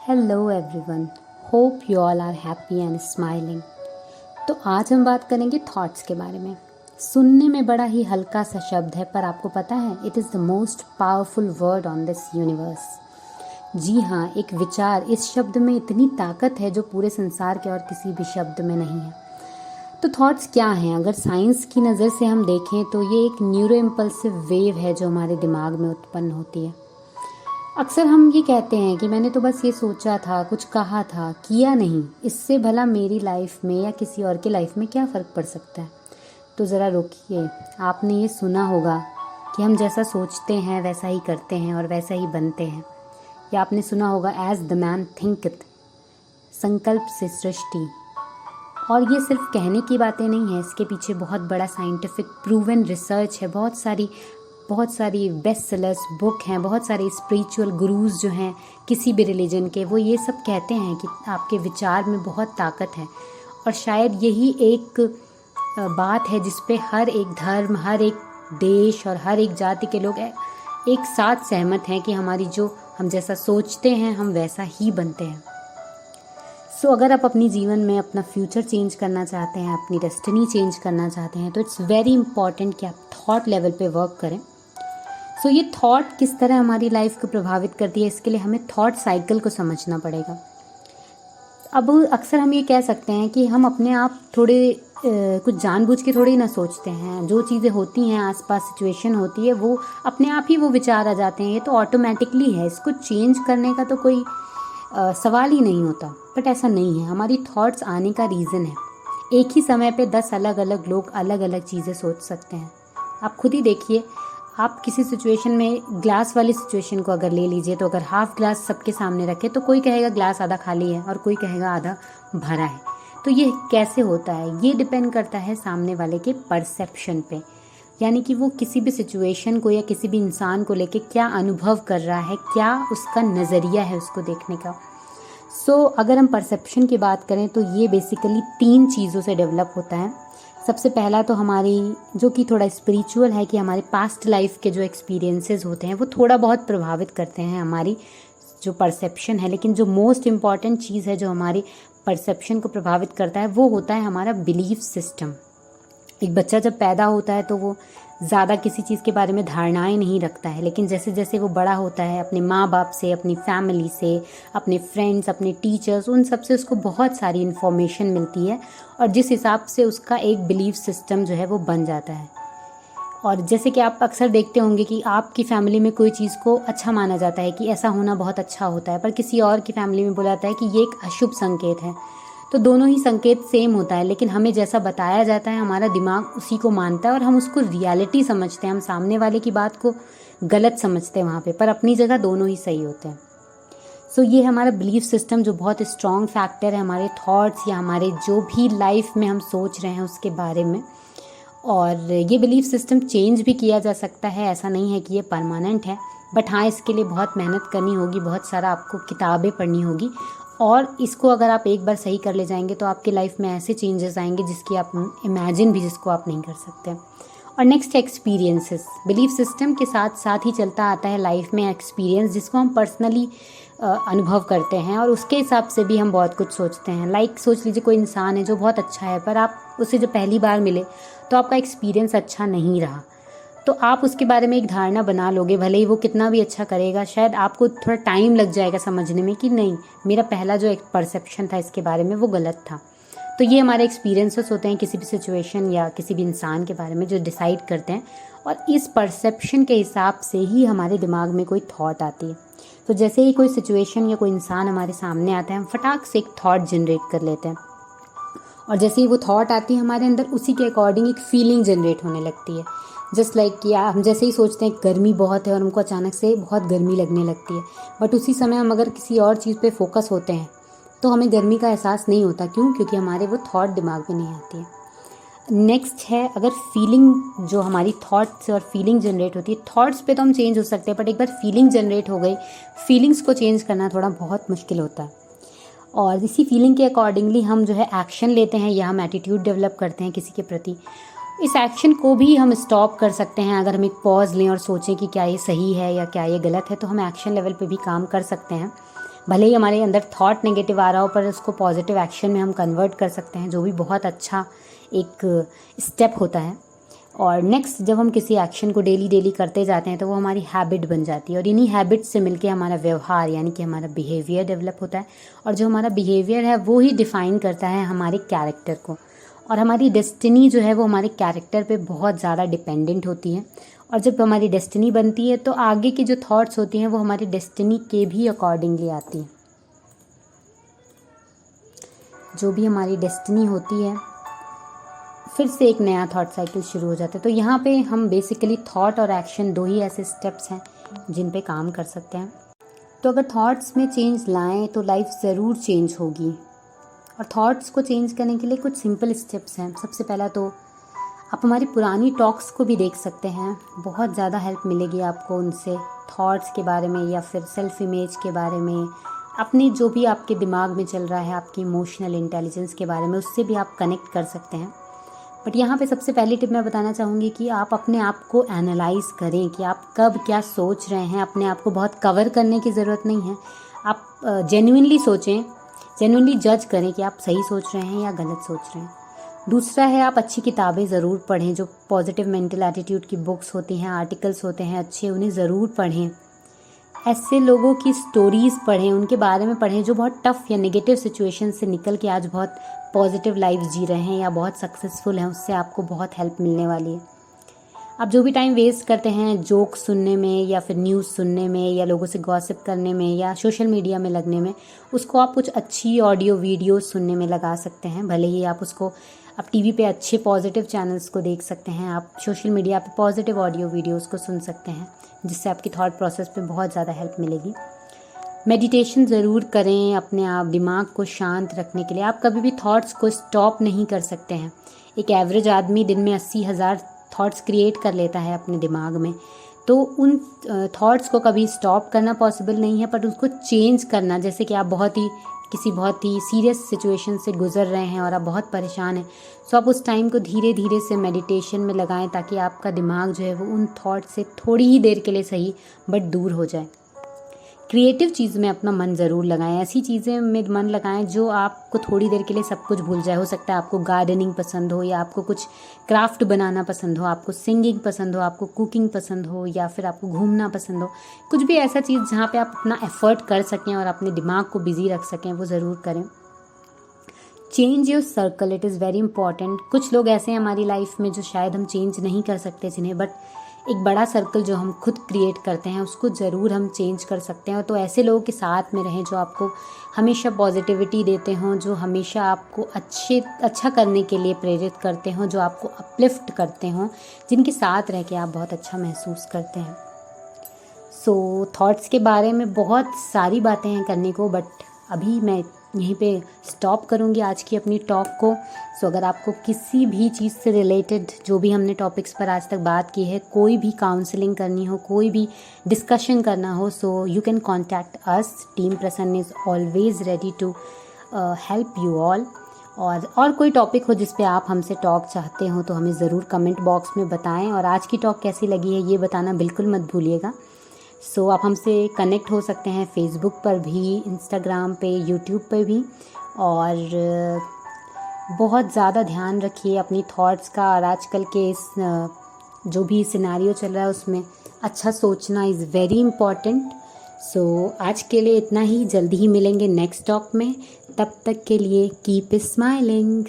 Hello everyone, hope you all are happy and smiling. तो आज हम बात करेंगे थॉट्स के बारे में। सुनने में बड़ा ही हल्का सा शब्द है, पर आपको पता है it is the most powerful word on this universe. जी हाँ, एक विचार, इस शब्द में इतनी ताकत है जो पूरे संसार के और किसी भी शब्द में नहीं है। तो थॉट्स क्या हैं? अगर साइंस की नज़र से हम देखें तो ये एक न्यूरो इम्पल्सिव वेव है जो हमारे दिमाग में उत्पन्न होती है। अक्सर हम ये कहते हैं कि मैंने तो बस ये सोचा था, कुछ कहा था, किया नहीं, इससे भला मेरी लाइफ में या किसी और की लाइफ में क्या फ़र्क पड़ सकता है। तो ज़रा रुकिए, आपने ये सुना होगा कि हम जैसा सोचते हैं वैसा ही करते हैं और वैसा ही बनते हैं। या आपने सुना होगा एज द मैन थिंकथ, संकल्प से सृष्टि। और ये सिर्फ कहने की बातें नहीं है, इसके पीछे बहुत बड़ा साइंटिफिक प्रूवन रिसर्च है। बहुत सारी बेस्ट सेलर्स बुक हैं, बहुत सारे स्पिरिचुअल गुरुज जो हैं किसी भी रिलीजन के, वो ये सब कहते हैं कि आपके विचार में बहुत ताकत है। और शायद यही एक बात है जिस पे हर एक धर्म, हर एक देश और हर एक जाति के लोग एक साथ सहमत हैं कि हम जैसा सोचते हैं हम वैसा ही बनते हैं। सो अगर आप अपनी जीवन में अपना फ्यूचर चेंज करना चाहते हैं, अपनी डेस्टिनी चेंज करना चाहते हैं, तो इट्स वेरी इंपॉर्टेंट कि आप थॉट लेवल पे वर्क करें। सो ये थॉट किस तरह हमारी लाइफ को प्रभावित करती है, इसके लिए हमें थॉट साइकिल को समझना पड़ेगा। अब अक्सर हम ये कह सकते हैं कि हम अपने आप थोड़े कुछ जानबूझ के थोड़ी ना सोचते हैं। जो चीज़ें होती हैं, आसपास सिचुएशन होती है, वो अपने आप ही वो विचार आ जाते हैं। ये तो ऑटोमेटिकली है, इसको चेंज करने का तो कोई सवाल ही नहीं होता। बट ऐसा नहीं है, हमारी थॉट्स आने का रीज़न है। एक ही समय पे 10 अलग अलग लोग अलग अलग चीज़ें सोच सकते हैं। आप खुद ही देखिए, आप किसी सिचुएशन में, ग्लास वाली सिचुएशन को अगर ले लीजिए, तो अगर हाफ ग्लास सबके सामने रखे तो कोई कहेगा ग्लास आधा खाली है और कोई कहेगा आधा भरा है। तो ये कैसे होता है? ये डिपेंड करता है सामने वाले के परसेप्शन पे, यानी कि वो किसी भी सिचुएशन को या किसी भी इंसान को लेके क्या अनुभव कर रहा है, क्या उसका नज़रिया है उसको देखने का। सो अगर हम परसेप्शन की बात करें तो ये बेसिकली 3 चीज़ों से डेवलप होता है। सबसे पहला तो हमारी, जो कि थोड़ा स्पिरिचुअल है, कि हमारे पास्ट लाइफ के जो एक्सपीरियंसेस होते हैं वो थोड़ा बहुत प्रभावित करते हैं हमारी जो परसेप्शन है। लेकिन जो मोस्ट इम्पॉर्टेंट चीज़ है जो हमारी परसेप्शन को प्रभावित करता है, वो होता है हमारा बिलीफ सिस्टम। एक बच्चा जब पैदा होता है तो वो ज़्यादा किसी चीज़ के बारे में धारणाएं नहीं रखता है, लेकिन जैसे जैसे वो बड़ा होता है, अपने माँ बाप से, अपनी फैमिली से, अपने फ्रेंड्स, अपने टीचर्स, उन सब से उसको बहुत सारी इन्फॉर्मेशन मिलती है और जिस हिसाब से उसका एक बिलीफ सिस्टम जो है वो बन जाता है। और जैसे कि आप अक्सर देखते होंगे कि आपकी फैमिली में कोई चीज़ को अच्छा माना जाता है कि ऐसा होना बहुत अच्छा होता है, पर किसी और की फैमिली में बोला जाता है कि ये एक अशुभ संकेत है। तो दोनों ही संकेत सेम होता है, लेकिन हमें जैसा बताया जाता है हमारा दिमाग उसी को मानता है और हम उसको रियलिटी समझते हैं। हम सामने वाले की बात को गलत समझते हैं वहाँ पे, पर अपनी जगह दोनों ही सही होते हैं। सो ये हमारा बिलीफ सिस्टम जो बहुत स्ट्रॉन्ग फैक्टर है हमारे थॉट्स या हमारे जो भी लाइफ में हम सोच रहे हैं उसके बारे में। और ये बिलीफ सिस्टम चेंज भी किया जा सकता है, ऐसा नहीं है कि ये परमानेंट है। बट हाँ, इसके लिए बहुत मेहनत करनी होगी, बहुत सारा आपको किताबें पढ़नी होगी, और इसको अगर आप एक बार सही कर ले जाएंगे तो आपकी लाइफ में ऐसे चेंजेस आएंगे जिसकी आप इमेजिन भी, जिसको आप नहीं कर सकते। और नेक्स्ट, एक्सपीरियंसेस। बिलीफ सिस्टम के साथ साथ ही चलता आता है लाइफ में एक्सपीरियंस, जिसको हम पर्सनली अनुभव करते हैं और उसके हिसाब से भी हम बहुत कुछ सोचते हैं। लाइक सोच लीजिए कोई इंसान है जो बहुत अच्छा है, पर आप उसे जब पहली बार मिले तो आपका एक्सपीरियंस अच्छा नहीं रहा, तो आप उसके बारे में एक धारणा बना लोगे, भले ही वो कितना भी अच्छा करेगा, शायद आपको थोड़ा टाइम लग जाएगा समझने में कि नहीं, मेरा पहला जो एक परसेप्शन था इसके बारे में वो गलत था। तो ये हमारे एक्सपीरियंसेस होते हैं किसी भी सिचुएशन या किसी भी इंसान के बारे में, जो डिसाइड करते हैं, और इस परसेप्शन के हिसाब से ही हमारे दिमाग में कोई थॉट आती है। तो जैसे ही कोई सिचुएशन या कोई इंसान हमारे सामने आता है, हम फटाक से एक थॉट जनरेट कर लेते हैं, और जैसे ही वो थॉट आती है हमारे अंदर, उसी के अकॉर्डिंग एक फीलिंग जनरेट होने लगती है। जस्ट लाइक कि हम जैसे ही सोचते हैं गर्मी बहुत है और हमको अचानक से बहुत गर्मी लगने लगती है, बट उसी समय हम अगर किसी और चीज़ पे फोकस होते हैं तो हमें गर्मी का एहसास नहीं होता। क्यों? क्योंकि हमारे वो थॉट दिमाग में नहीं आती है। नेक्स्ट है, अगर फीलिंग, जो हमारी थॉट से और फीलिंग जनरेट होती है, थॉट्स पे तो हम चेंज हो सकते हैं, बट एक बार फीलिंग जनरेट हो गई, फीलिंग्स को चेंज करना थोड़ा बहुत मुश्किल होता है। और इसी फीलिंग के अकॉर्डिंगली हम जो है एक्शन लेते हैं या हम एटीट्यूड डेवलप करते हैं किसी के प्रति। इस एक्शन को भी हम स्टॉप कर सकते हैं अगर हम एक पॉज लें और सोचें कि क्या ये सही है या क्या ये गलत है, तो हम एक्शन लेवल पे भी काम कर सकते हैं। भले ही हमारे अंदर थॉट नेगेटिव आ रहा हो, पर उसको पॉजिटिव एक्शन में हम कन्वर्ट कर सकते हैं, जो भी बहुत अच्छा एक स्टेप होता है। और नेक्स्ट, जब हम किसी एक्शन को डेली करते जाते हैं तो वो हमारी हैबिट बन जाती है, और इन्हीं हैबिट से मिलके हमारा व्यवहार यानी कि हमारा बिहेवियर डेवलप होता है, और जो हमारा बिहेवियर है वो ही डिफ़ाइन करता है हमारे कैरेक्टर को। और हमारी डेस्टिनी जो है वो हमारे कैरेक्टर पे बहुत ज़्यादा डिपेंडेंट होती है, और जब हमारी डेस्टिनी बनती है तो आगे की जो थॉट्स होती हैं वो हमारी डेस्टिनी के भी अकॉर्डिंगली आती हैं। जो भी हमारी डेस्टिनी होती है, फिर से एक नया थॉट साइकिल शुरू हो जाता है। तो यहाँ पे हम बेसिकली थॉट और एक्शन दो ही ऐसे स्टेप्स हैं जिन पे काम कर सकते हैं। तो अगर थॉट्स में चेंज लाएं तो लाइफ ज़रूर चेंज होगी। और थॉट्स को चेंज करने के लिए कुछ सिंपल स्टेप्स हैं। सबसे पहला तो आप हमारी पुरानी टॉक्स को भी देख सकते हैं, बहुत ज़्यादा हेल्प मिलेगी आपको उनसे, थॉट्स के बारे में या फिर सेल्फ इमेज के बारे में, अपनी जो भी आपके दिमाग में चल रहा है, आपकी इमोशनल इंटेलिजेंस के बारे में, उससे भी आप कनेक्ट कर सकते हैं। बट यहाँ पे सबसे पहली टिप मैं बताना चाहूँगी कि आप अपने आप को एनालाइज करें कि आप कब क्या सोच रहे हैं। अपने आप को बहुत कवर करने की ज़रूरत नहीं है, आप जेन्युइनली सोचें, जेन्युइनली जज करें कि आप सही सोच रहे हैं या गलत सोच रहे हैं। दूसरा है, आप अच्छी किताबें ज़रूर पढ़ें, जो पॉजिटिव मेंटल एटीट्यूड की बुक्स होती हैं, आर्टिकल्स होते हैं अच्छे, उन्हें ज़रूर पढ़ें। ऐसे लोगों की स्टोरीज़ पढ़ें, उनके बारे में पढ़ें जो बहुत टफ़ या नेगेटिव सिचुएशन से निकल के आज बहुत पॉजिटिव लाइफ जी रहे हैं या बहुत सक्सेसफुल हैं, उससे आपको बहुत हेल्प मिलने वाली है। आप जो भी टाइम वेस्ट करते हैं जोक सुनने में या फिर न्यूज़ सुनने में या लोगों से गॉसिप करने में या सोशल मीडिया में लगने में, उसको आप कुछ अच्छी ऑडियो वीडियो सुनने में लगा सकते हैं। भले ही आप टीवी पे अच्छे पॉजिटिव चैनल्स को देख सकते हैं, आप सोशल मीडिया पे पॉजिटिव ऑडियो वीडियोस को सुन सकते हैं, जिससे आपकी थॉट प्रोसेस पे बहुत ज़्यादा हेल्प मिलेगी। मेडिटेशन ज़रूर करें अपने आप दिमाग को शांत रखने के लिए। आप कभी भी थॉट्स को स्टॉप नहीं कर सकते हैं। एक एवरेज आदमी दिन में 80,000 थॉट्स क्रिएट कर लेता है अपने दिमाग में, तो उन थॉट्स को कभी स्टॉप करना पॉसिबल नहीं है, पर उसको चेंज करना, जैसे कि आप किसी बहुत ही सीरियस सिचुएशन से गुजर रहे हैं और आप बहुत परेशान हैं, सो आप उस टाइम को धीरे धीरे से मेडिटेशन में लगाएं, ताकि आपका दिमाग जो है वो उन थॉट से थोड़ी ही देर के लिए सही बट दूर हो जाए। क्रिएटिव चीज़ में अपना मन ज़रूर लगाएं, ऐसी चीज़ें में मन लगाएं जो आपको थोड़ी देर के लिए सब कुछ भूल जाए। हो सकता है आपको गार्डनिंग पसंद हो, या आपको कुछ क्राफ्ट बनाना पसंद हो, आपको सिंगिंग पसंद हो, आपको कुकिंग पसंद हो, या फिर आपको घूमना पसंद हो। कुछ भी ऐसा चीज़ जहाँ पे आप अपना एफर्ट कर सकें और अपने दिमाग को बिजी रख सकें, वो ज़रूर करें। Change your circle, it is very important. कुछ लोग ऐसे हैं हमारी लाइफ में जो शायद हम चेंज नहीं कर सकते जिन्हें, बट एक बड़ा सर्कल जो हम खुद क्रिएट करते हैं उसको ज़रूर हम चेंज कर सकते हैं। तो ऐसे लोगों के साथ में रहें जो आपको हमेशा पॉजिटिविटी देते हों, जो हमेशा आपको अच्छा करने के लिए प्रेरित करते हों, जो आपको अपलिफ्ट करते हों, जिनके साथ रह के आप बहुत अच्छा महसूस करते हैं। सो थॉट्स के बारे में बहुत सारी बातें हैं करने को, बट अभी मैं यहीं पे स्टॉप करूँगी आज की अपनी टॉक को। सो अगर आपको किसी भी चीज़ से रिलेटेड जो भी हमने टॉपिक्स पर आज तक बात की है, कोई भी काउंसलिंग करनी हो, कोई भी डिस्कशन करना हो, so you can contact us. Team Prasann is always ready to help you all. और कोई टॉपिक हो जिस पे आप हमसे टॉक चाहते हो तो हमें ज़रूर कमेंट बॉक्स में बताएं, और आज की टॉक कैसी लगी है ये बताना बिल्कुल मत भूलिएगा। सो आप हमसे कनेक्ट हो सकते हैं फेसबुक पर भी, इंस्टाग्राम पे, यूट्यूब पे भी। और बहुत ज़्यादा ध्यान रखिए अपनी थॉट्स का, और आजकल के इस जो भी सिनेरियो चल रहा है उसमें अच्छा सोचना इज़ वेरी इम्पॉर्टेंट। सो आज के लिए इतना ही, जल्दी ही मिलेंगे नेक्स्ट टॉक में। तब तक के लिए कीप स्माइलिंग।